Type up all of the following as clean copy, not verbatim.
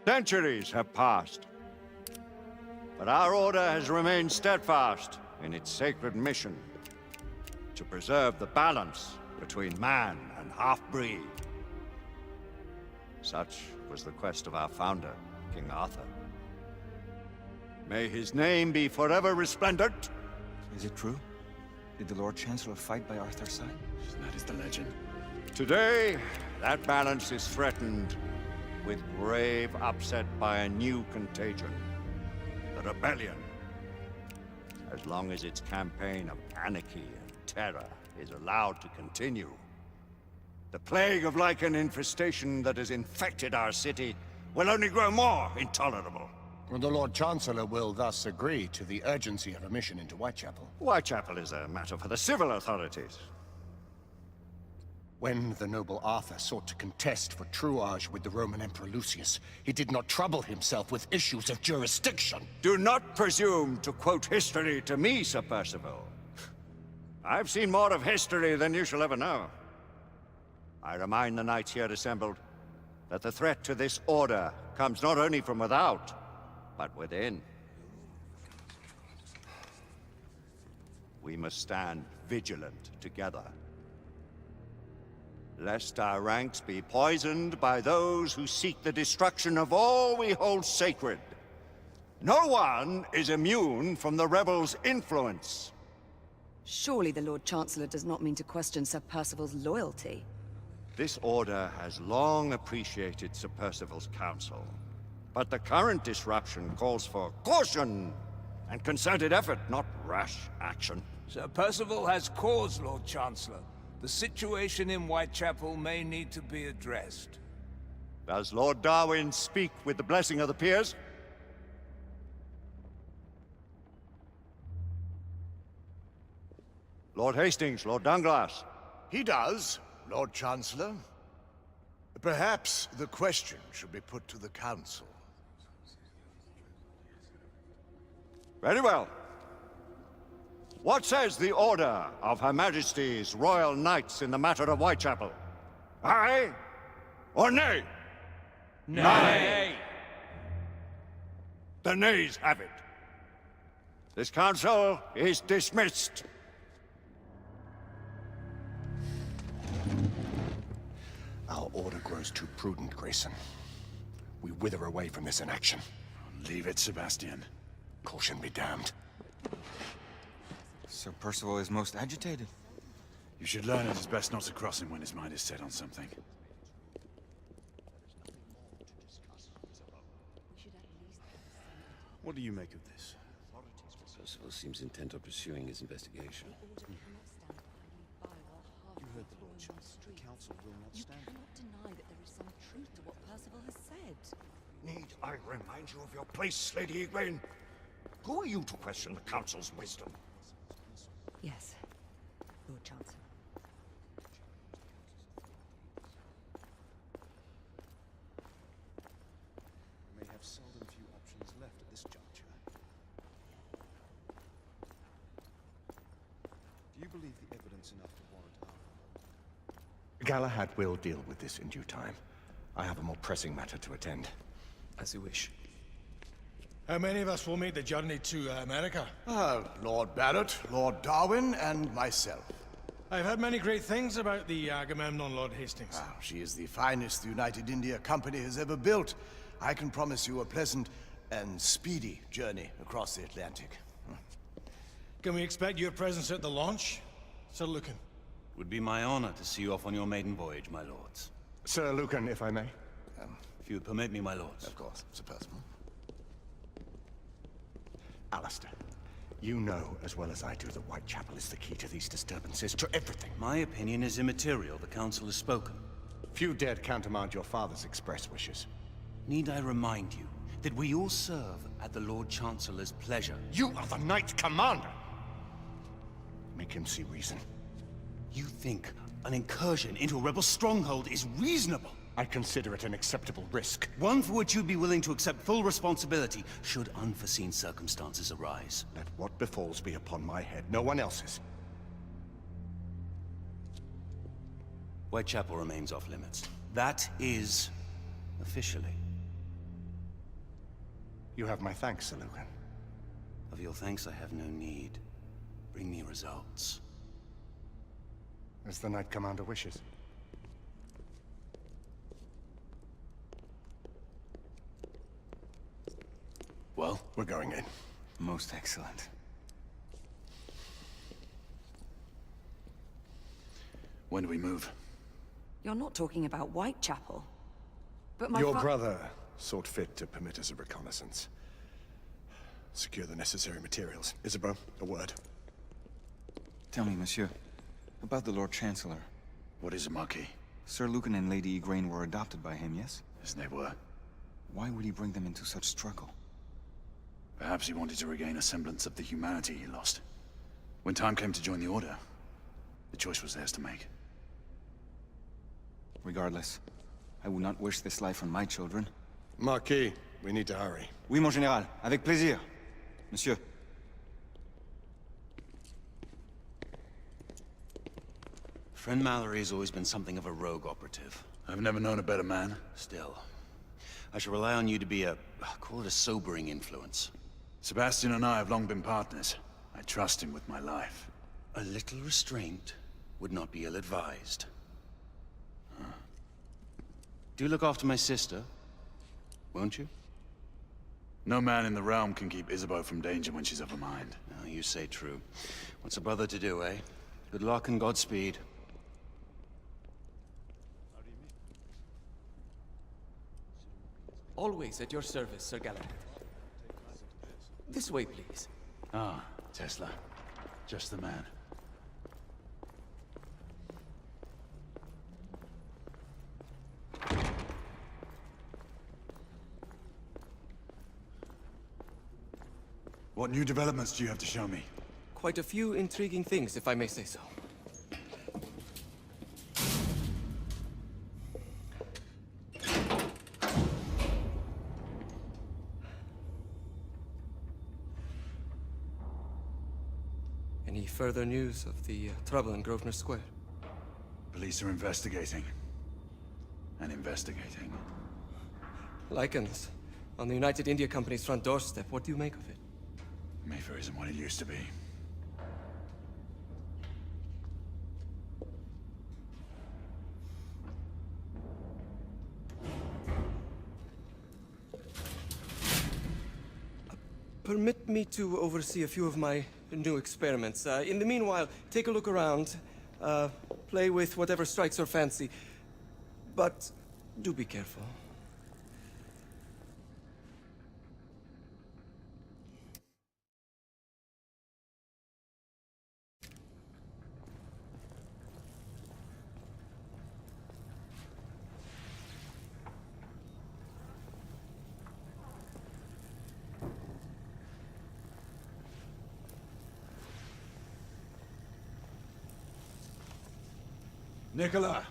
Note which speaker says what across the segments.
Speaker 1: Centuries have passed, but our order has remained steadfast in its sacred mission to preserve the balance between man and half-breed. Such was the quest of our founder, King Arthur. May his name be forever resplendent.
Speaker 2: Is it true? Did the Lord Chancellor fight by Arthur's side?
Speaker 3: That is the legend.
Speaker 1: Today, that balance is threatened with grave upset by a new contagion, the rebellion. As long as its campaign of anarchy and terror is allowed to continue, the plague of lichen infestation that has infected our city will only grow more intolerable.
Speaker 4: The Lord Chancellor will thus agree to the urgency of a mission into Whitechapel.
Speaker 1: Whitechapel is a matter for the civil authorities.
Speaker 4: When the noble Arthur sought to contest for truage with the Roman Emperor Lucius, he did not trouble himself with issues of jurisdiction.
Speaker 1: Do not presume to quote history to me, Sir Percival. I've seen more of history than you shall ever know. I remind the knights here assembled that the threat to this order comes not only from without, but within. We must stand vigilant together, lest our ranks be poisoned by those who seek the destruction of all we hold sacred. No one is immune from the rebels' influence.
Speaker 5: Surely the Lord Chancellor does not mean to question Sir Percival's loyalty.
Speaker 1: This order has long appreciated Sir Percival's counsel, but the current disruption calls for caution and concerted effort, not rash action.
Speaker 6: Sir Percival has cause, Lord Chancellor. The situation in Whitechapel may need to be addressed.
Speaker 1: Does Lord Darwin speak with the blessing of the peers? Lord Hastings, Lord Dunglass.
Speaker 7: He does, Lord Chancellor. Perhaps the question should be put to the Council.
Speaker 1: Very well. What says the Order of Her Majesty's Royal Knights in the matter of Whitechapel? Aye or nay?
Speaker 6: Nay!
Speaker 1: The nays have it. This council is dismissed.
Speaker 4: Our order grows too prudent, Grayson. We wither away from this inaction.
Speaker 3: Leave it, Sebastian.
Speaker 4: Caution be damned.
Speaker 2: Sir Percival is most agitated.
Speaker 3: You should learn it is best not to cross him when his mind is set on something. What do you make of this?
Speaker 8: Percival seems intent on pursuing his investigation.
Speaker 9: You heard the Lord Chancellor. The Council will not stand. You cannot deny that there is some truth to what Percival has said.
Speaker 1: Need I remind you of your place, Lady Igraine? Who are you to question the Council's wisdom?
Speaker 5: Yes, Lord Chancellor.
Speaker 10: We may have seldom few options left at this juncture. Do you believe the evidence enough to warrant Arthur?
Speaker 4: Galahad will deal with this in due time. I have a more pressing matter to attend.
Speaker 2: As you wish.
Speaker 11: How many of us will make the journey to America?
Speaker 7: Lord Barrett, Lord Darwin, and myself.
Speaker 11: I've heard many great things about the Agamemnon, Lord Hastings.
Speaker 7: She is the finest the United India Company has ever built. I can promise you a pleasant and speedy journey across the Atlantic.
Speaker 11: Can we expect your presence at the launch, Sir Lucan?
Speaker 12: Would be my honor to see you off on your maiden voyage, my lords.
Speaker 4: Sir Lucan, if I may.
Speaker 12: If you would permit me, my lords.
Speaker 7: Of course, Sir Percival.
Speaker 4: Alistair, you know as well as I do that Whitechapel is the key to these disturbances, to everything.
Speaker 12: My opinion is immaterial. The Council has spoken.
Speaker 4: Few dared countermand your father's express wishes.
Speaker 12: Need I remind you that we all serve at the Lord Chancellor's pleasure?
Speaker 4: You are the Knight Commander! Make him see reason.
Speaker 12: You think an incursion into a rebel stronghold is reasonable?
Speaker 4: I consider it an acceptable risk.
Speaker 12: One for which you'd be willing to accept full responsibility should unforeseen circumstances arise.
Speaker 4: Let what befalls be upon my head, no one else's.
Speaker 12: Whitechapel remains off limits. That is officially.
Speaker 4: You have my thanks, Sir Lucan.
Speaker 12: Of your thanks I have no need. Bring me results.
Speaker 4: As the Knight Commander wishes.
Speaker 3: Well?
Speaker 4: We're going in.
Speaker 2: Most excellent.
Speaker 3: When do we move?
Speaker 5: You're not talking about Whitechapel. But my
Speaker 4: Your brother sought fit to permit us a reconnaissance. Secure the necessary materials. Isabeau, a word.
Speaker 2: Tell me, monsieur, about the Lord Chancellor.
Speaker 3: What is a Marquis?
Speaker 2: Sir Lucan and Lady Igraine were adopted by him, yes?
Speaker 3: As they were.
Speaker 2: Why would he bring them into such struggle?
Speaker 3: Perhaps he wanted to regain a semblance of the humanity he lost. When time came to join the Order, the choice was theirs to make.
Speaker 2: Regardless, I would not wish this life on my children.
Speaker 4: Marquis, we need to hurry.
Speaker 2: Oui, mon général. Avec plaisir. Monsieur.
Speaker 12: Friend Mallory has always been something of a rogue operative.
Speaker 3: I've never known a better man.
Speaker 12: Still, I shall rely on you to be call it a sobering influence.
Speaker 3: Sebastian and I have long been partners. I trust him with my life.
Speaker 12: A little restraint would not be ill-advised. Do look after my sister, won't you?
Speaker 3: No man in the realm can keep Isabeau from danger when she's of a mind.
Speaker 12: Oh, you say true. What's a brother to do, eh? Good luck and Godspeed.
Speaker 13: Always at your service, Sir Galahad. This way, please.
Speaker 3: Ah, Tesla. Just the man. What new developments do you have to show me?
Speaker 13: Quite a few intriguing things, if I may say so. Any further news of the trouble in Grosvenor Square?
Speaker 3: Police are investigating. And investigating.
Speaker 13: Lichens. On the United India Company's front doorstep. What do you make of it?
Speaker 3: Mayfair isn't what it used to be.
Speaker 13: Permit me to oversee a few of my new experiments. In the meanwhile, take a look around. Play with whatever strikes your fancy. But do be careful.
Speaker 3: Nicola,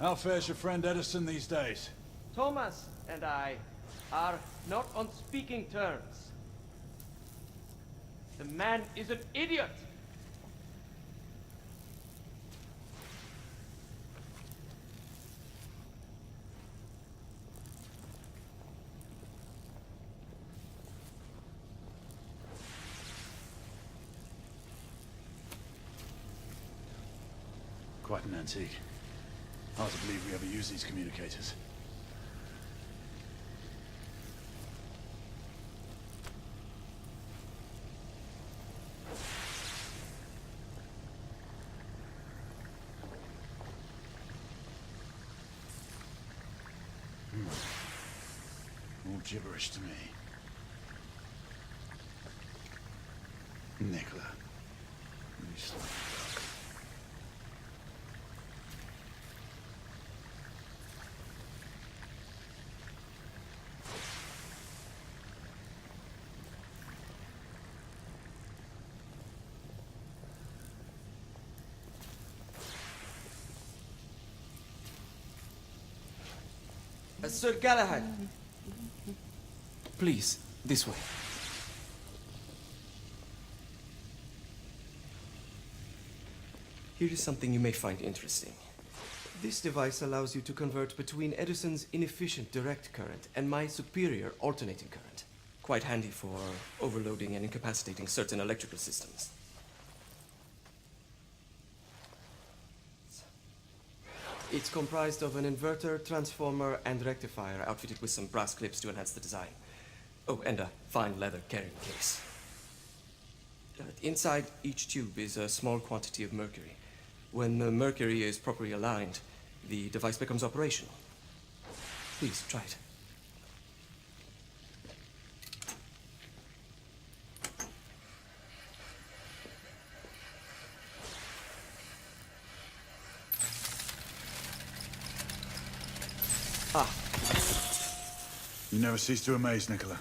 Speaker 3: how fares your friend Edison these days?
Speaker 13: Thomas and I are not on speaking terms. The man is an idiot!
Speaker 3: Quite an antique. Hard to believe we ever use these communicators. All gibberish to me. Nicola. You slow.
Speaker 13: Sir Galahad. Please, this way. Here is something you may find interesting. This device allows you to convert between Edison's inefficient direct current and my superior alternating current. quite handy for overloading and incapacitating certain electrical systems. It's comprised of an inverter, transformer, and rectifier outfitted with some brass clips to enhance the design. Oh, and a fine leather carrying case. Inside each tube is a small quantity of mercury. When the mercury is properly aligned, the device becomes operational. Please, try it. Ah.
Speaker 3: You never cease to amaze, Nicola.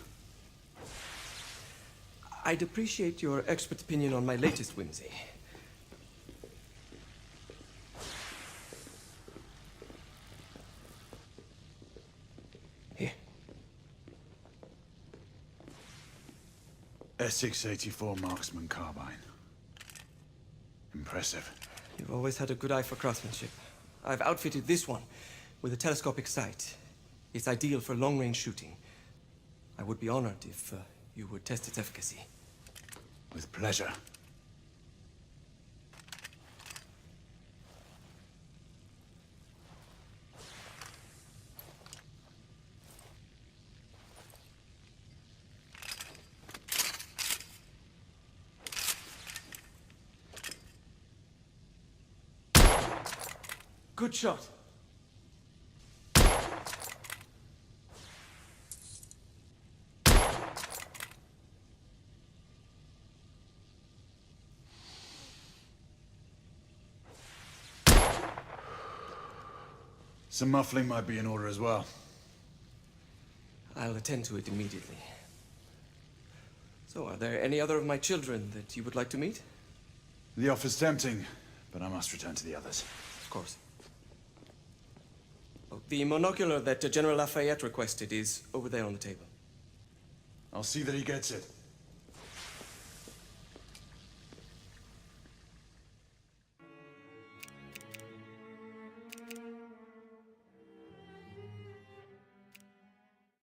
Speaker 13: I'd appreciate your expert opinion on my latest whimsy. Here.
Speaker 3: Essex 84 Marksman Carbine. Impressive.
Speaker 13: You've always had a good eye for craftsmanship. I've outfitted this one with a telescopic sight. It's ideal for long-range shooting. I would be honored if you would test its efficacy.
Speaker 3: With pleasure.
Speaker 13: Good shot.
Speaker 3: Some muffling might be in order as well.
Speaker 13: I'll attend to it immediately. So, are there any other of my children that you would like to meet?
Speaker 3: The offer's tempting, but I must return to the others.
Speaker 13: Of course. Oh, the monocular that General Lafayette requested is over there on the table.
Speaker 3: I'll see that he gets it.